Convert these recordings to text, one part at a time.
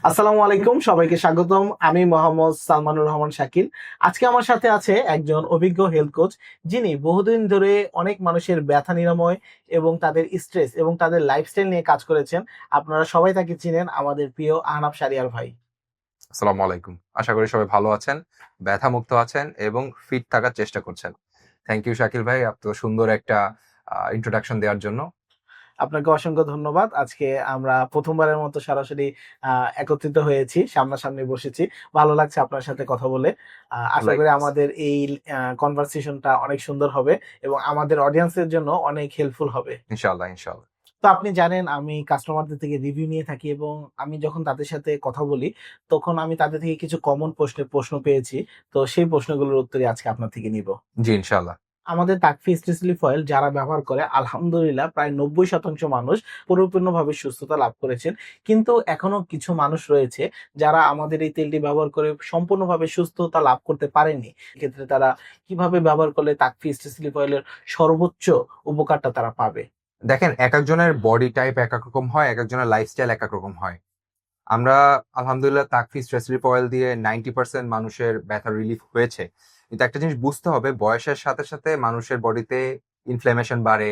আসসালামু আলাইকুম, সবাইকে স্বাগতম। আমি মোহাম্মদ সালমানুর রহমান শাকিল। আজকে আমার সাথে আছে একজন অভিজ্ঞ হেলথ কোচ, যিনি বহুদিন ধরে অনেক মানুষের ব্যথা নিরাময় এবং তাদের স্ট্রেস এবং তাদের লাইফস্টাইল নিয়ে কাজ করেছেন। আপনারা সবাই তাকে চিনেন, আমাদের প্রিয় আহনাফ শারিয়ার ভাই। আসসালামু আলাইকুম। আশা করি সবাই ভালো আছেন, ব্যথা মুক্ত আছেন এবং ফিট থাকার চেষ্টা করছেন। থ্যাংক ইউ শাকিল ভাই, এত সুন্দর একটা ইন্ট্রোডাকশন দেওয়ার জন্য। আপনাকে অসংখ্য ধন্যবাদ। আজকে আমরা প্রথমবারের মতো সরাসরি একত্রিত হয়েছি, সামনাসামনি বসেছি। ভালো লাগছে আপনার সাথে কথা বলে। আশা করি লাইকওয়াইজ। আমাদের এই কনভারসেশনটা অনেক সুন্দর হবে এবং আমাদের অডিয়েন্সের জন্য অনেক হেল্পফুল হবে। ইনশাআল্লাহ ইনশাআল্লাহ। তো আপনি জানেন আমি কাস্টমারদের থেকে রিভিউ নিয়ে থাকি এবং আমি যখন তাদের সাথে কথা বলি তখন আমি তাদের থেকে কিছু কমন প্রশ্নের প্রশ্ন পেয়েছি। তো সেই প্রশ্নগুলোর উত্তরই আজকে আপনার থেকে নিব। জি ইনশাআল্লাহ। আমাদের তাকফি স্টেসিলিক অয়েল যারা ব্যবহার করে আলহামদুলিল্লাহ প্রায় 90% মানুষ পরিপূর্ণভাবে সুস্থতা লাভ করেছেন। কিন্তু এখনো কিছু মানুষ রয়েছে যারা আমাদের এই তেলটি ব্যবহার করে সম্পূর্ণভাবে সুস্থতা লাভ করতে পারেনি। এক্ষেত্রে তারা কিভাবে ব্যবহার করলে তাকফি স্টেসিলিক অয়েলের সর্বোচ্চ উপকারটা তারা পাবে? দেখেন, এক একজনের বডি টাইপ এক এক রকম হয়, এক একজনের লাইফস্টাইল এক এক রকম হয়। আমরা আলহামদুলিল্লাহ তাকফি স্ট্রেস রিলিফ অয়েল দিয়ে 90% মানুষের ব্যথা রিলিফ হয়েছে। কিন্তু একটা জিনিস বুঝতে হবে, বয়সের সাথে সাথে মানুষের বডিতে ইনফ্ল্যামেশন বাড়ে,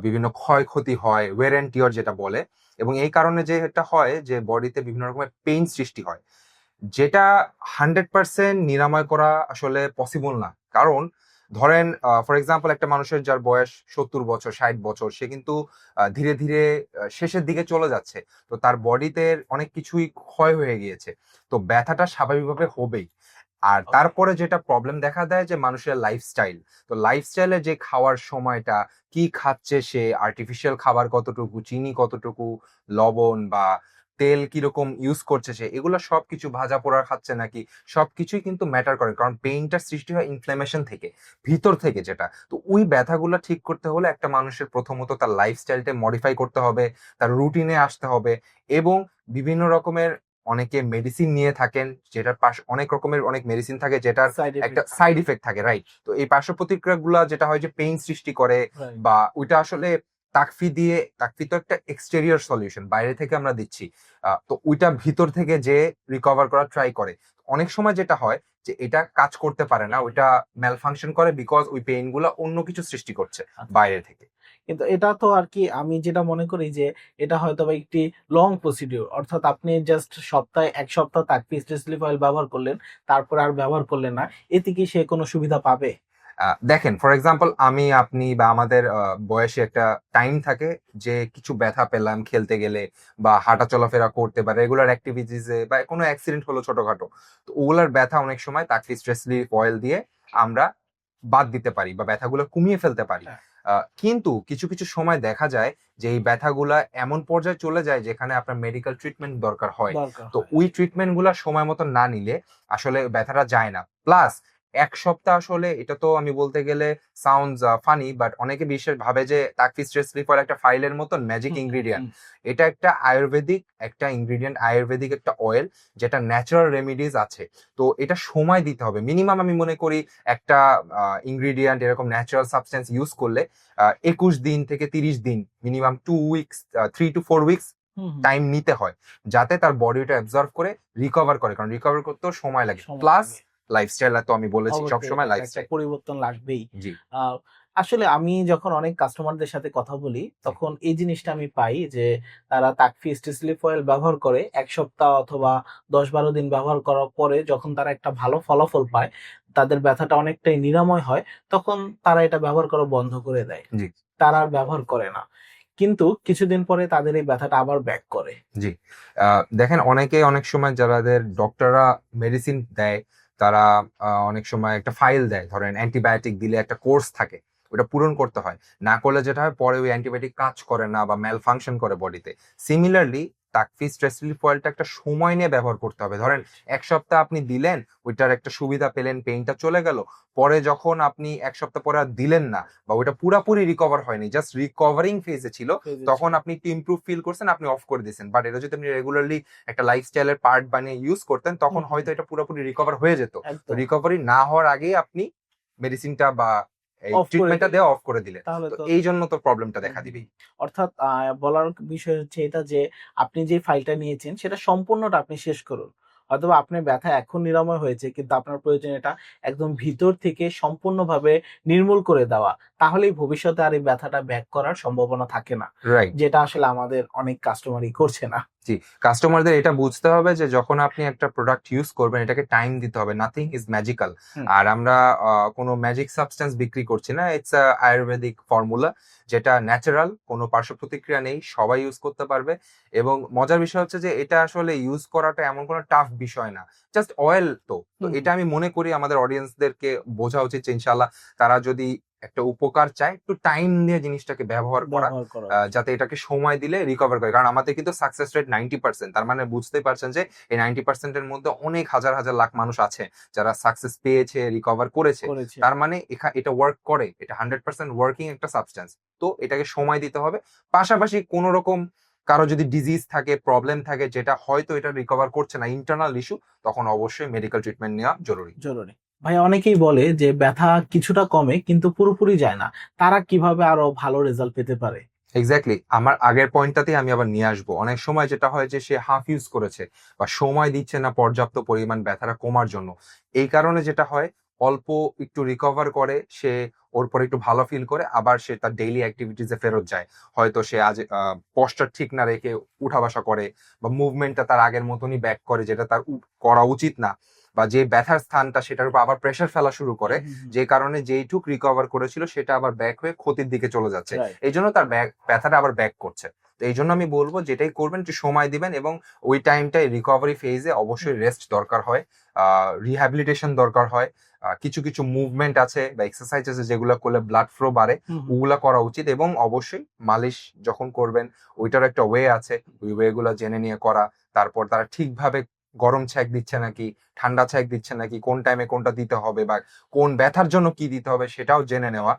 বিভিন্ন ক্ষয়ক্ষতি হয়, ওয়ের এন্ড টিয়ার যেটা বলে। এবং এই কারণে যে এটা হয় যে বডিতে বিভিন্ন রকমের পেইন সৃষ্টি হয়, যেটা 100% নিরাময় করা আসলে পসিবল না। কারণ ধরেন, ফর এক্সাম্পল, একটা মানুষের যার বয়স 70 বছর 60 বছর, সে কিন্তু ধীরে ধীরে শেষের দিকে চলে যাচ্ছে। তো তার বডিতে অনেক কিছুই ক্ষয় হয়ে গিয়েছে। তো ব্যথাটা স্বাভাবিকভাবে হবেই। আর ওকে। তারপরে যেটা প্রবলেম দেখা দেয় যে মানুষের লাইফস্টাইল। তো লাইফস্টাইলে যে খাওয়ার সময়টা, কি খাচ্ছে সে, আর্টিফিশিয়াল খাবার কতটুকু, চিনি কতটুকু, লবণ বা তেল কিরকম ইউজ করছে সে, এগুলো সবকিছু ভাজা পোড়া খাচ্ছে নাকি, সবকিছুই কিন্তু ম্যাটার করে। কারণ পেইনটার সৃষ্টি হয় ইনফ্লামেশন থেকে, ভিতর থেকে যেটা। তো ওই ব্যথাগুলো ঠিক করতে হলে একটা মানুষের প্রথমত তার লাইফস্টাইলটা মডিফাই করতে হবে, তার রুটিনে আসতে হবে। এবং বিভিন্ন রকমের, অনেকে মেডিসিন নিয়ে থাকেন, যেটার অনেক রকমের অনেক মেডিসিন থাকে যেটার সাইড একটা এফেক্ট সাইড থাকে। ইফেক্ট থাকে, রাইট? তো এই পার্শ্ব প্রতিক্রিয়া গুলা যেটা হয় যে পেইন সৃষ্টি করে, রাইট। বা ওইটা আসলে তাকফি তো একটা এক্সটেরিয়র সলিউশন, বাইরে থেকে আমরা দিচ্ছি। তো ওইটা ভিতর থেকে যে রিকভার করার ট্রাই করে। অনেক সময় যেটা হয় যে এটা কাজ করতে পারে না, ওইটা ম্যাল ফাংশন করে, বিকজ ওই পেইন গুলা অন্য কিছু সৃষ্টি করছে আচ্ছা। বাইরে থেকে। কিন্তু এটা তো আর কি আমি যেটা মনে করি যে এটা হয়তোবা একটি লং প্রসিডিউর। অর্থাৎ আপনি জাস্ট সপ্তাহে ১ সপ্তাহ তাকফি স্টেসিলিক অয়েল ব্যবহার করলেন, তারপর আর ব্যবহার করলেন না। এতে কি সে কোনো সুবিধা পাবে? দেখেন, ফর এক্সাম্পল, আমি আপনি বা আমাদের বয়সে একটা টাইম থাকে যে কিছু ব্যথা পেলাম খেলতে গেলে, বা হাঁটা চলাফেরা করতে, বা রেগুলার অ্যাক্টিভিটিসে, বা কোনো অ্যাক্সিডেন্ট হলো ছোটখাটো। তো ওগুলার ব্যথা অনেক সময় তাকফি স্ট্রেস রিলিফ অয়েল দিয়ে আমরা বাদ দিতে পারি বা ব্যথাগুলো কমিয়ে ফেলতে পারি। হ্যাঁ, কিন্তু কিছু কিছু সময় দেখা যায় যে এই ব্যথাগুলা এমন পর্যায়ে চলে যায় যেখানে আপনার মেডিকেল ট্রিটমেন্ট দরকার হয়। দরকার তো হয়। ওই ট্রিটমেন্ট গুলা সময় মতো না নিলে আসলে ব্যথাটা যায় না। প্লাস 1 সপ্তাহ, আসলে এটা তো আমি বলতে গেলে সাউন্ডস ফানি, বাট অনেকে বিশেষ ভাবে যে তাকফি স্ট্রেস রিলিফ অয়েল একটা ফাইলের মতন ম্যাজিক হুম, ইনগ্রিডিয়েন্ট। হুম। এটা একটা আয়ুর্বেদিক একটা ইনগ্রিডিয়েন্ট, আয়ুর্বেদিক একটা অয়েল, যেটা ন্যাচারাল রেমিডিজ আছে। তো এটা সময় দিতে হবে মিনিমাম, আমি মনে করি একটা ইনগ্রিডিয়েন্ট এরকম ন্যাচারাল সাবস্টেন্স ইউজ করলে 21 দিন থেকে 30 দিন, minimum 2 weeks, 3 to 4 weeks hmm, hmm. Time নিতে হয়, যাতে তার বডিটা অ্যাবজর্ভ করে রিকভার করে। কারণ রিকভার করতেও সময় লাগে। সময় প্লাস লাগে। লাইফস্টাইল, তো আমি বলেছি অবশ্যই সবসময় এটা একটা লাইফস্টাইল। পরিবর্তন লাগবেই। জি আ আসলে আমি যখন অনেক কাস্টমারদের সাথে কথা বলি, জি তখন এই জিনিসটা আমি পাই যে তারা তাকফি স্টেসিলিক অয়েল ব্যবহার করে ১ সপ্তাহ অথবা ১০-১২ দিন ব্যবহার করার পরে যখন তারা একটা ভালো ফলাফল পায়, তাদের ব্যথাটা অনেকটাই নিরাময় হয়, তখন তারা এটা ব্যবহার করা বন্ধ করে দেয়। জি তারা আর ব্যবহার করে না। কিন্তু কিছুদিন পরে তাদের এই ব্যথাটা আবার ব্যাক করে। জি দেখেন, অনেকে অনেক সময় যাদের ডক্টররা মেডিসিন দেয়, তারা অনেক সময় একটা ফাইল দেয়, ধরেন অ্যান্টিবায়োটিক দিলে একটা কোর্স থাকে, ওটা পূরণ করতে হয়। না করলে যেটা হয়, পরে ওই অ্যান্টিবায়োটিক কাজ করে না বা ম্যাল ফাংশন করে বডিতে। সিমিলারলি তাকফি স্ট্রেস রিলিফ অয়েলটা একটা সময় নিয়ে ব্যবহার করতে হবে। ধরেন রাইট। 1 সপ্তাহ আপনি দিলেন, ওইটার একটা সুবিধা পেলেন, পেইনটা চলে গেল। পরে যখন আপনি 1 সপ্তাহ পরে আর দিলেন না, বা ওইটা পুরাপুরি রিকভার হয়নি, জাস্ট রিকভারিং ফেজে ছিল, তখন বুঝেছি। আপনি একটু ইমপ্রুভ ফিল করছেন, আপনি অফ করে দিয়েছেন। বাট এটা যদি আপনি রেগুলারলি একটা লাইফস্টাইলের পার্ট বানিয়ে ইউজ করতেন, তখন হুম, হুম। হয়তো এটা পুরোপুরি রিকভার হয়ে যেত। তো একদম। রিকভারি না হওয়ার আগেই আপনি মেডিসিনটা বা এই Off করে ট্রিটমেন্টটা দিলে। দেওয়া অফ করে দিলে, তাহলে তো তো এই জন্য তো প্রবলেমটা দেখা হুম, দিবেই। অর্থাৎ বলার বিষয় হচ্ছে এটা যে আপনি যে ফাইলটা নিয়েছেন সেটা সম্পূর্ণটা আপনি শেষ করুন। হয়তোবা আপনার ব্যথা এখন নিরাময় হয়েছে কিন্তু আপনার প্রয়োজন এটা একদম ভিতর থেকে সম্পূর্ণভাবে নির্মূল করে দেওয়া। তাহলেই ভবিষ্যতে আর এই ব্যথাটা ব্যাক করার সম্ভাবনা থাকে না। রাইট। যেটা আসলে আমাদের অনেক কাস্টমারই করছে না। জি, কাস্টমারদের এটা বুঝতে হবে যে যখন আপনি একটা প্রোডাক্ট ইউজ করবেন এটাকে টাইম দিতে হবে। Nothing is magical. হুম, আর আমরা কোনো ম্যাজিক সাবস্টেন্স বিক্রি করছি না। ইটস আ আয়ুর্বেদিক ফর্মুলা যেটা ন্যাচারাল, কোনো পার্শ্ব প্রতিক্রিয়া নেই, সবাই ইউজ করতে পারবে। এবং মজার বিষয় হচ্ছে যে এটা আসলে ইউজ করাটা এমন কোনো টাফ বিষয় না। জাস্ট অয়েল তো। তো হুম, এটা আমি মনে করি আমাদের অডিয়েন্সদেরকে বোঝা উচিত যে ইনশাআল্লাহ তারা যদি একটা উপকার চায়, একটু টাইম নিয়ে জিনিসটাকে ব্যবহার করা। ব্যবহার করা উচিত। যাতে এটাকে সময় দিলে রিকভার করে, কারণ আমাদের কিন্তু সাকসেস রেট 90%। তার মানে বুঝতেই পারছেন যে এই 90% এর মধ্যে অনেক হাজার হাজার লাখ মানুষ আছে যারা সাকসেস পেয়েছে, রিকভার করেছে। করেছে। তার মানে এটা ওয়ার্ক করে, এটা 100% ওয়ার্কিং একটা সাবস্টেন্স। তো এটাকে সময় দিতে হবে। পাশাপাশি কোন রকম কারো যদি ডিজিজ থাকে, প্রবলেম থাকে, যেটা হয়তো এটা রিকভার করছে না, ইন্টারনাল ইস্যু, তখন অবশ্যই মেডিকেল ট্রিটমেন্ট নেওয়া জরুরি। জরুরি। ভাই অনেকেই বলে যে ব্যথা কিছুটা কমে কিন্তু পুরোপুরি যায় না। তারা কিভাবে আরো ভালো রেজাল্ট পেতে পারে? এক্স্যাক্টলি, আমার আগের পয়েন্টটাতেই আমি আবার নিয়ে আসবো। অনেক সময় যেটা হয় যে সে হাফ ইউজ করেছে বা সময় দিচ্ছে না পর্যাপ্ত পরিমাণ ব্যথাটা কমার জন্য। এই কারণে যেটা হয়, অল্প একটু রিকভার করে সে, ওর পরে একটু ভালো ফিল করে আবার সে তার ডেইলি অ্যাক্টিভিটিসে ফেরত যায়। হয়তো সে আজ পশ্চার ঠিক না রেখে উঠা বসা করে, বা মুভমেন্টটা তার আগের মতনই ব্যাক করে, যেটা তার করা উচিত না। বা যে ব্যথার স্থানটা সেটার উপর আবার প্রেশার ফেলা শুরু করে, হুম, হুম, হুম। যে কারণে যেইটুক রিকভার করেছিল সেটা আবার ব্যাক হয়ে ক্ষতির দিকে চলে যাচ্ছে। রাইট। এই জন্য তার ব্যথাটা আবার ব্যাক করছে। তো এই জন্য আমি বলবো যেটাই করবেন একটু সময় দিবেন, এবং ওই টাইমটাই রিকভারি ফেজে হুম, অবশ্যই রেস্ট দরকার হয়, রিহ্যাবিলিটেশন দরকার হয়। কিছু কিছু মুভমেন্ট আছে বা এক্সারসাইজ আছে যেগুলো করলে ব্লাড ফ্লো বাড়ে, হুম, হুম। ওগুলা করা উচিত। এবং অবশ্যই মালিশ যখন করবেন ওইটার একটা ওয়ে আছে, ওই ওয়ে গুলা জেনে নিয়ে করা। তারপর তারা ঠিকভাবে গরম ছ্যাঁক দিচ্ছে নাকি, ঠান্ডা ছ্যাঁক দিচ্ছে নাকি, কোন টাইমে কোনটা দিতে হবে, বা কোন ব্যথার জন্য কি দিতে হবে সেটাও জেনে নেওয়া।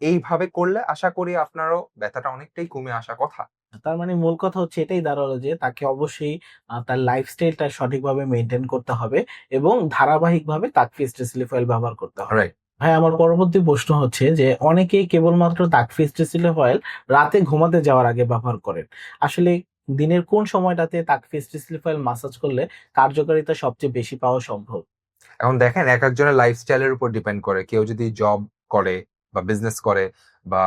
এইভাবে করলে আশা করি আপনারও ব্যথাটা অনেকটাই কমে আসা কথা। তার মানে মূল কথা হচ্ছে এটাই দাঁড়ালো যে তাকে অবশ্যই তার লাইফস্টাইলটা সঠিকভাবে মেইনটেইন করতে হবে এবং ধারাবাহিকভাবে তাকফি স্ট্রেস রিলিফ অয়েল ব্যবহার করতে হবে। রাইট। ভাই আমার পরবর্তী প্রশ্ন হচ্ছে যে অনেকেই কেবলমাত্র তাকফি স্ট্রেস রিলিফ অয়েল রাতে ঘুমাতে যাওয়ার আগে ব্যবহার করেন। আসলে দিনের কোন সময়টাতে তাকফি স্ট্রেস রিলিফ অয়েল মাসাজ করলে কার্যকারিতা সবচেয়ে বেশি পাওয়া সম্ভব? এখন দেখেন এক একজনের লাইফস্টাইলের উপর ডিপেন্ড করে। কেউ যদি জব করে বা বিজনেস করে বা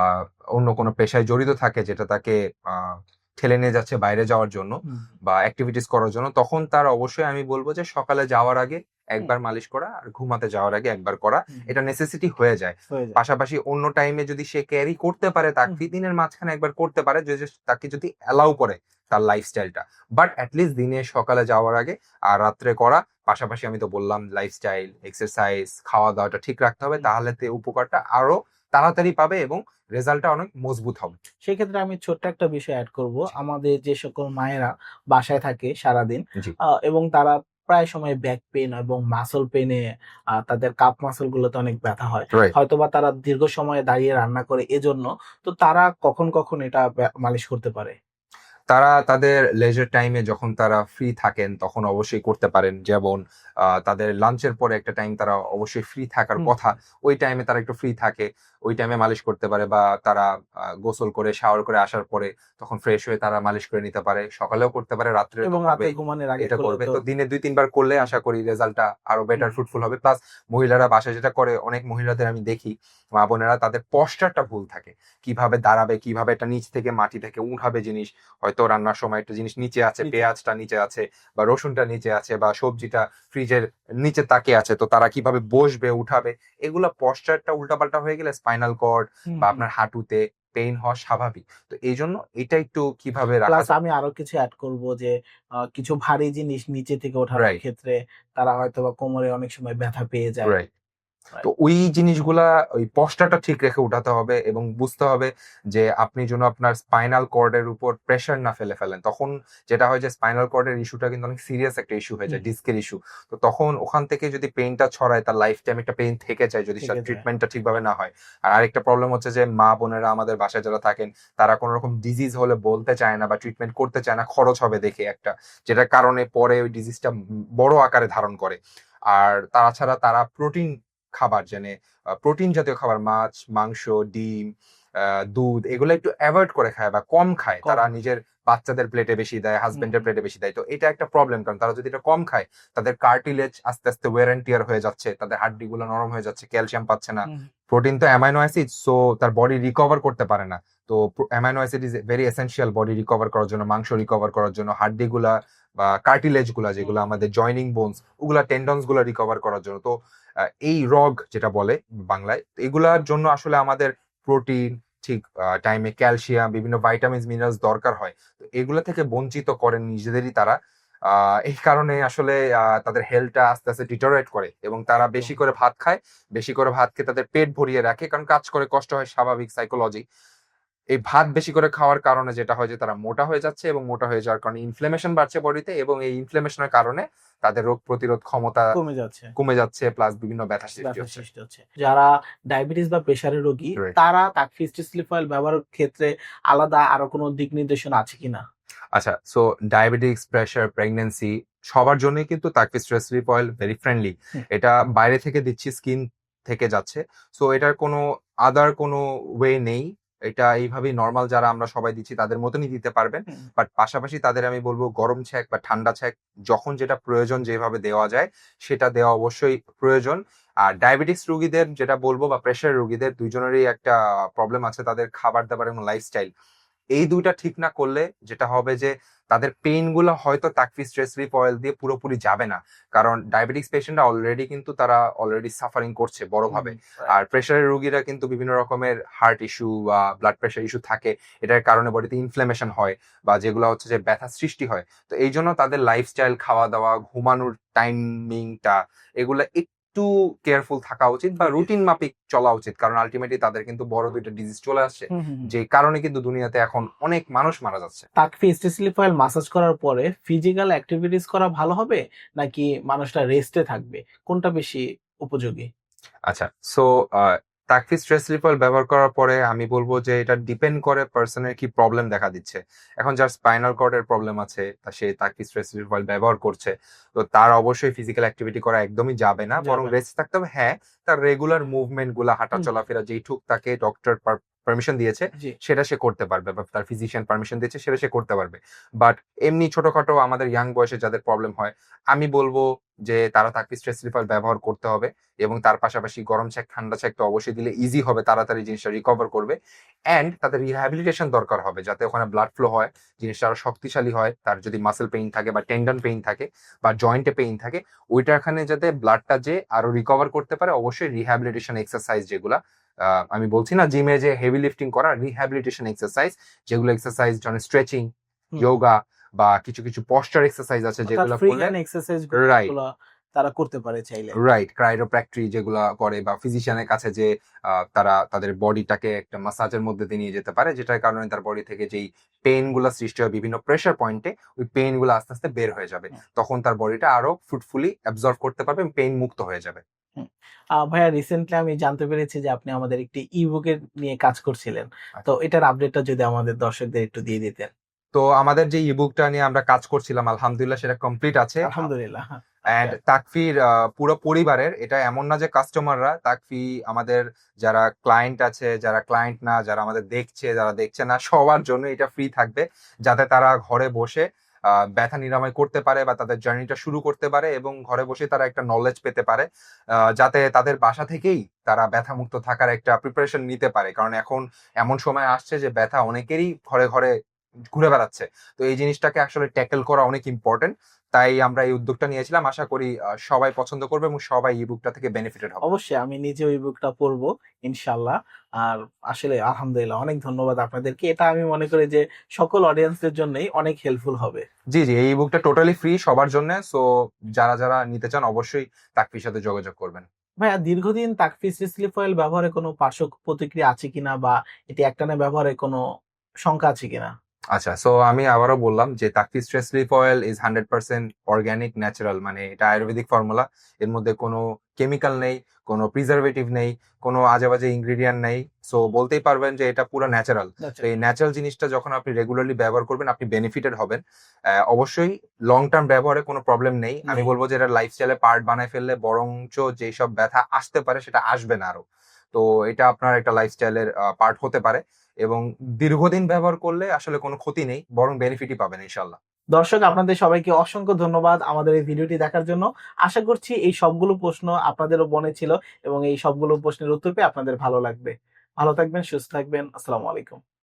অন্য কোনো পেশায় জড়িত থাকে যেটা তাকে আহ, ঠেলে নিয়ে যাচ্ছে বাইরে যাওয়ার জন্য হুম, বা অ্যাক্টিভিটিস করার জন্য, তখন তার অবশ্যই আমি বলবো যে সকালে যাওয়ার আগে হুম, একবার মালিশ করা আর ঘুমাতে যাওয়ার আগে একবার করা। হুম, এটা নেসেসিটি হয়ে যায়। হয়ে যায়। পাশাপাশি অন্য টাইমে যদি সে ক্যারি করতে পারে, হুম, তাকে দিনের মাঝখানে একবার করতে পারে, তাকে যদি অ্যালাউ করে তার লাইফস্টাইলটা। বাট অ্যাটলিস্ট দিনে সকালে যাওয়ার আগে আর রাত্রে করা। পাশাপাশি আমি তো বললাম লাইফস্টাইল, এক্সারসাইজ, খাওয়া দাওয়াটা ঠিক রাখতে হবে, হুম। তাহলে তে উপকারটা আরো তাড়াতাড়ি পাবে এবং রেজাল্টটা অনেক মজবুত হবে। সেক্ষেত্রে আমি ছোট্ট একটা বিষয় এড করব। জি। আমাদের যে সকল মায়েরা বাসায় থাকে সারাদিন জি। এবং তারা প্রায় সময় ব্যাক পেইন এবং মাসল পেইনে তাদের কাপ মাসল গুলোতে অনেক ব্যথা হয়। রাইট। হয়তোবা তারা দীর্ঘ সময় দাঁড়িয়ে রান্না করে এজন্য। তো তারা কখন, কখন এটা মালিশ করতে পারে? তারা তাদের লেজার টাইমে যখন তারা ফ্রি থাকেন তখন অবশ্যই করতে পারেন। যেমন তাদের লাঞ্চের পরে একটা টাইম তারা অবশ্যই ফ্রি থাকার হুম, কথা। ওই টাইমে তারা একটু ফ্রি থাকে। ওই টাইমে মালিশ করতে পারে, বা তারা গোসল করে শাওয়ার করে আসার পরে তখন ফ্রেশ হয়ে তারা মালিশ করে নিতে পারে। সকালেও করতে পারে, রাত্রে তো এবং রাতে করবেই। ঘুমানোর আগে এটা করলে করবে। তো তো দিনে ২-৩ বার করলে হুম, আশা করি রেজাল্টটা আরো হুম, বেটার ফ্রুটফুল হবে। প্লাস মহিলারা বাসায় যেটা করে, অনেক মহিলাদের আমি দেখি, মা বোনেরা তাদের পশ্চারটা ভুল থাকে। কিভাবে দাঁড়াবে, কিভাবে একটা নিচ থেকে মাটি থেকে উঠাবে জিনিস। হয়তো রান্নার সময় একটা জিনিস নিচে আছে, নিচে পেঁয়াজটা নিচে আছে, বা রসুনটা নিচে আছে, বা সবজিটা ফ্রিজের নিচে তাকিয়ে আছে, তো তারা কিভাবে বসবে, উঠাবে, এগুলা পশ্চারটা উল্টাপাল্টা হয়ে গেলে স্পাইনাল কর্ড হুম, বা হুম। আপনার হাঁটুতে পেইন হওয়া স্বাভাবিক। তো এই জন্য এটা একটু কিভাবে রাখা প্লাস যায়। আমি আরো কিছু এড করব যে কিছু ভারী জিনিস নিচে থেকে ওঠানোর রাইট। ক্ষেত্রে তারা হয়তোবা কোমরে অনেক সময় ব্যথা পেয়ে যায়। রাইট। তো রাইট। ওই জিনিসগুলা, ওই পশ্চারটা ঠিক রেখে উঠাতে হবে এবং বুঝতে হবে যে আপনি যেন আপনার স্পাইনাল কর্ডের উপর প্রেসার না ফেলেন। তখন যেটা হয় যে স্পাইনাল কর্ডের ইস্যুটা কিন্তু অনেক সিরিয়াস একটা ইস্যু হয়ে হুম, যায়, ডিস্কের ইস্যু। তো তখন ওখান থেকে যদি পেইনটা ছড়ায়, তার লাইফ টাইম একটা পেইন থেকে যায় যদি থেকে যায়। ট্রিটমেন্টটা ঠিকভাবে না হয়। আর আরেকটা প্রবলেম হচ্ছে যে মা বোনেরা আমাদের বাসায় যারা থাকেন, তারা কোনো রকম ডিজিজ হলে বলতে চায় না বা ট্রিটমেন্ট করতে চায় না, খরচ হবে দেখে একটা, যেটার কারণে পরে ওই ডিজিজটা বড় আকারে ধারণ করে। আর তাছাড়া তারা প্রোটিন খাবার, যেনে প্রোটিন জাতীয় খাবার, মাছ, মাংস, ডিম, দুধ, এগুলো একটু অ্যাভয়েড করে খায় বা কম খায়, কম। তারা নিজের বাচ্চাদের প্লেটে বেশি দেয়, হাজবেন্ডের প্লেটে বেশি দেয়, তো এটা একটা প্রবলেম। কারণ তারা যদি এটা কম খায়, তাদের কার্টিলেজ আস্তে আস্তে ওয়ার এন্ড টিয়ার হয়ে যাচ্ছে, তাদের হাড্ডিগুলো নরম হয়ে যাচ্ছে, ক্যালসিয়াম পাচ্ছে না। হুম, প্রোটিন তো অ্যামাইনো অ্যাসিড, সো তার বডি রিকভার করতে পারে না। তো amino acid is very essential body recover করার জন্য, মাংস রিকভার করার জন্য, হাড্ডিগুলা বা কার্টিলেজ গুলা যেগুলো আমাদের জয়নিং বোনস, ওগুলা টেন্ডনস গুলা রিকভার করার জন্য। তো এই রগ যেটা বলে বাংলায়, তো এগুলার জন্য আসলে আমাদের প্রোটিন, ঠিক টাইমে ক্যালসিয়াম, বিভিন্ন ভাইটামিনস মিনারেলস দরকার হয়। তো এগুলা থেকে বঞ্চিত করেন নিজেদেরই তারা। এই কারণে আসলে তাদের হেলথটা আস্তে আস্তে ডিটোরেট করে, এবং তারা একদম। বেশি করে ভাত খায়, বেশি করে ভাত খেয়ে তাদের পেট ভরিয়ে রাখে, কারণ কাজ করে কষ্ট হয়, স্বাভাবিক সাইকোলজি। এই ভাত বেশি করে খাওয়ার কারণে যেটা হয় যে তারা মোটা হয়ে যাচ্ছে, এবং মোটা হয়ে যাওয়ার কারণে ইনফ্লেমেশন বাড়ছে বডিতে, এবং এই ইনফ্লেমেশনের কারণে তাদের রোগ প্রতিরোধ ক্ষমতা কমে যাচ্ছে, কমে যাচ্ছে, প্লাস বিভিন্ন ব্যথা সৃষ্টি ব্যথা হচ্ছে। সৃষ্টি হচ্ছে। যারা ডায়াবেটিস বা প্রেশারের রোগী, Right. তারা তাকফি স্টিসলিপ অয়েল ব্যবহারের ক্ষেত্রে আলাদা আরো কোনো দিক নির্দেশনা আছে কিনা? আচ্ছা, সো ডায়াবেটিক্স, প্রেশার, প্রেগন্যান্সি সবার জন্যই কিন্তু Takfi stress relief oil very friendly. Hmm, এটা বাইরে থেকে দিচ্ছি, স্কিন থেকে যাচ্ছে, সো এটার কোনো আদার কোনো ওয়ে নেই। এটা এইভাবেই নর্মাল যারা আমরা সবাই দিচ্ছি তাদের মতনই দিতে পারবেন। হুম। বাট পাশাপাশি তাদের আমি বলবো গরম ছ্যাঁক বা ঠান্ডা ছ্যাঁক যখন যেটা প্রয়োজন, যেভাবে দেওয়া যায় সেটা দেওয়া অবশ্যই প্রয়োজন। আর ডায়াবেটিক্স রোগীদের যেটা বলবো, বা প্রেশার রোগীদের, দুইজনেরই একটা প্রবলেম আছে, তাদের খাবার দাবার এবং লাইফস্টাইল। এই দুইটা ঠিক না করলে যেটা হবে যে তাদের পেইন গুলো হয়তো তাকফি স্ট্রেস রিলিফ অয়েল দিয়ে পুরোপুরি যাবে না। কারণ ডায়াবেটিক্স পেশেন্টরা অলরেডি কিন্তু তারা অলরেডি সাফারিং করছে বড়ভাবে। আর প্রেশারের রোগীরা কিন্তু বিভিন্ন রকমের হার্ট ইস্যু বা ব্লাড প্রেশার ইস্যু থাকে, এটার কারণে বডিতে ইনফ্লামেশন হয়, বা যেগুলো হচ্ছে যে ব্যথা সৃষ্টি হয়। তো এই জন্য তাদের লাইফস্টাইল, খাওয়া দাওয়া, ঘুমানোর টাইমিংটা, এগুলো একটু কেয়ারফুল থাকা উচিত, বা রুটিন মাফিক চলা উচিত। কারণ আলটিমেটলি তাদের কিন্তু বড় দুইটা ডিজিজ চলে আসছে, হুম, হুম, হুম। যে কারণে কিন্তু দুনিয়াতে এখন অনেক মানুষ মারা যাচ্ছে। তাকফি স্টিসলিপ অয়েল মাসাজ করার পরে ফিজিক্যাল অ্যাক্টিভিটিস করা ভালো হবে, নাকি মানুষটা রেস্টে থাকবে? কোনটা বেশি উপযোগী? আচ্ছা, সো তাকফি স্ট্রেস রিলিফ অয়েল ব্যবহার করার পরে আমি বলবো যে এটা ডিপেন্ড করে পার্সনের কি প্রবলেম দেখা দিচ্ছে। এখন যার স্পাইনাল কর্ডের প্রবলেম আছে, তা সে তাকফি স্ট্রেস রিলিফ অয়েল ব্যবহার করছে, তো তার অবশ্যই ফিজিক্যাল অ্যাক্টিভিটি করা একদমই যাবে না, বরং যাবে না। রেস্ট থাকতে হবে। হ্যাঁ, তার রেগুলার মুভমেন্ট গুলা, হাঁটা হুম, চলাফেরা যেইটুক তাকে ডক্টর পারমিশন দিয়েছে জি। সেটা সে করতে পারবে, বা তার ফিজিশিয়ান পারমিশন দিয়েছে সেটা সে করতে পারবে। বাট এমনি ছোটখাটো আমাদের ইয়াং বয়সে যাদের প্রবলেম হয়, আমি বলবো যে তারা তাকফি স্ট্রেস রিলিফ অয়েল ব্যবহার করতে হবে। এবং তার পাশাপাশি গরম ছ্যাঁক, ঠান্ডা ছ্যাঁক তো অবশ্যই দিলে ইজি হবে, তাড়াতাড়ি জিনিসটা রিকভার করবে। অ্যান্ড তাদের রিহ্যাবিলিটেশন দরকার হবে, যাতে ওখানে ব্লাড ফ্লো হয়, জিনিসটা আরো শক্তিশালী হয়। তার যদি মাসেল পেইন থাকে, বা টেন্ডন পেইন থাকে, বা জয়েন্টে পেইন থাকে, ওইটা এখানে যাতে ব্লাডটা যে আরো রিকভার করতে পারে, অবশ্যই রিহ্যাবিলিটেশন এক্সারসাইজ যেগুলা, আমি বলছি না জিমে যে হেভি লিফটিং করা, রিহ্যাবিলিটেশন এক্সারসাইজ, যেগুলো এক্সারসাইজ যেমন স্ট্রেচিং, হুম। যোগা, বা কিছু কিছু পশ্চার এক্সারসাইজ আছে অর্থাৎ যেগুলো ফ্রি করলে। হ্যান্ড এক্সারসাইজ রাইট, গুলো তারা করতে পারে চাইলে। রাইট, ক্রায়োপ্র্যাক্টরি যেগুলা করে, বা ফিজিশিয়ানের কাছে যে তারা তাদের বডিটাকে একটা মাসাজের মধ্যে দিয়ে নিয়ে যেতে পারে, যেটার কারণে তার বডি থেকে যেই পেইন গুলা সৃষ্টি হয় বিভিন্ন প্রেসার পয়েন্টে, ওই পেইন গুলো আস্তে আস্তে বের হয়ে যাবে। হুম, তখন তার বডিটা আরো ফ্রুটফুলি অ্যাবজর্ব করতে পারবে, পেইন মুক্ত হয়ে যাবে। হুম। ভাইয়া, রিসেন্টলি আমি জানতে পেরেছি যে আপনি আমাদের একটি ই-বুক এর নিয়ে কাজ করছিলেন। তো এটার আপডেটটা যদি আমাদের দর্শকদের একটু দিয়ে দিতেন। তো আমাদের যে ইবুকটা নিয়ে আমরা কাজ করছিলাম, আলহামদুলিল্লাহ সেটা কমপ্লিট আছে। আলহামদুলিল্লাহ। অ্যান্ড আচ্ছা। তাকফির পুরো পরিবারের, এটা এমন না যে কাস্টমাররা, তাকফি আমাদের যারা ক্লায়েন্ট আছে, যারা ক্লায়েন্ট না, যারা আমাদের দেখছে, যারা দেখছে না, সবার জন্য এটা ফ্রি থাকবে, যাতে তারা ঘরে বসে ব্যথা নিরাময় করতে পারে, বা তাদের জার্নিটা শুরু করতে পারে, এবং ঘরে বসে তারা একটা নলেজ পেতে পারে, যাতে তাদের বাসা থেকেই তারা ব্যথা মুক্ত থাকার একটা প্রিপারেশন নিতে পারে। কারণ এখন এমন সময় আসছে যে ব্যথা অনেকেরই ঘরে ঘরে ঘুরে বেড়াচ্ছে। তো এই জিনিসটাকে আসলে ট্যাকেল করা অনেক ইম্পর্টেন্ট। তাই আমরা এই উদ্যোগটা নিয়েছিলাম। আশা করি সবাই পছন্দ করবে, এবং সবাই এই বুকটা থেকে বেনিফিটেড হবে। অবশ্যই আমি নিজে ওই বুকটা পড়বো ইনশাআল্লাহ। আর আসলে আলহামদুলিল্লাহ, অনেক ধন্যবাদ আপনাদেরকে। এটা আমি মনে করি যে সকল অডিয়েন্সদের জন্যই অনেক হেল্পফুল হবে। জি, জি, এই বুকটা টোটালি ফ্রি সবার জন্য। সো যারা যারা নিতে চান অবশ্যই তাকফির সাথে যোগাযোগ করবেন। ভাইয়া, দীর্ঘদিন তাকফি স্লিপ অয়েল ব্যবহারে কোনো পার্শ্ব প্রতিক্রিয়া আছে কিনা, বা এটি একটানা ব্যবহারে কোনো শঙ্কা আছে কিনা? আচ্ছা, সো আমি আবারও বললাম যে Takfi stress relief oil is 100% organic natural, মানে এটা আয়ুর্বেদিক ফর্মুলা। এর মধ্যে কোনো কেমিক্যাল নেই, কোনো প্রিজারভেটিভ নেই, কোনো আজেবাজে ইনগ্রিডিয়েন্ট নেই। সো বলতেই পারবেন যে এটা পুরো ন্যাচারাল। তো ন্যাচারাল। এই ন্যাচারাল জিনিসটা যখন আপনি রেগুলারলি ব্যবহার করবেন আপনি বেনিফিটেড হবেন। অবশ্যই লং টার্ম ব্যবহারে কোনো প্রবলেম নেই। আমি নেই। বলবো যে এটা লাইফস্টাইলে পার্ট বানায় ফেললে বরঞ্চ যেসব ব্যথা আসতে পারে সেটা আসবে না আরো। তো এটা আপনার একটা লাইফস্টাইলের পার্ট হতে পারে, এবং দীর্ঘদিন ব্যবহার করলে আসলে কোনো ক্ষতি নেই, বরং বেনিফিটই পাবেন ইনশাল্লাহ। দর্শক, আপনাদের সবাইকে অসংখ্য ধন্যবাদ আমাদের এই ভিডিওটি দেখার জন্য। আশা করছি এই সবগুলো প্রশ্ন আপনাদেরও মনে ছিল এবং এই সবগুলো প্রশ্নের উত্তর পেয়ে আপনাদের ভালো লাগবে। ভালো থাকবেন, সুস্থ থাকবেন। আসসালামু আলাইকুম।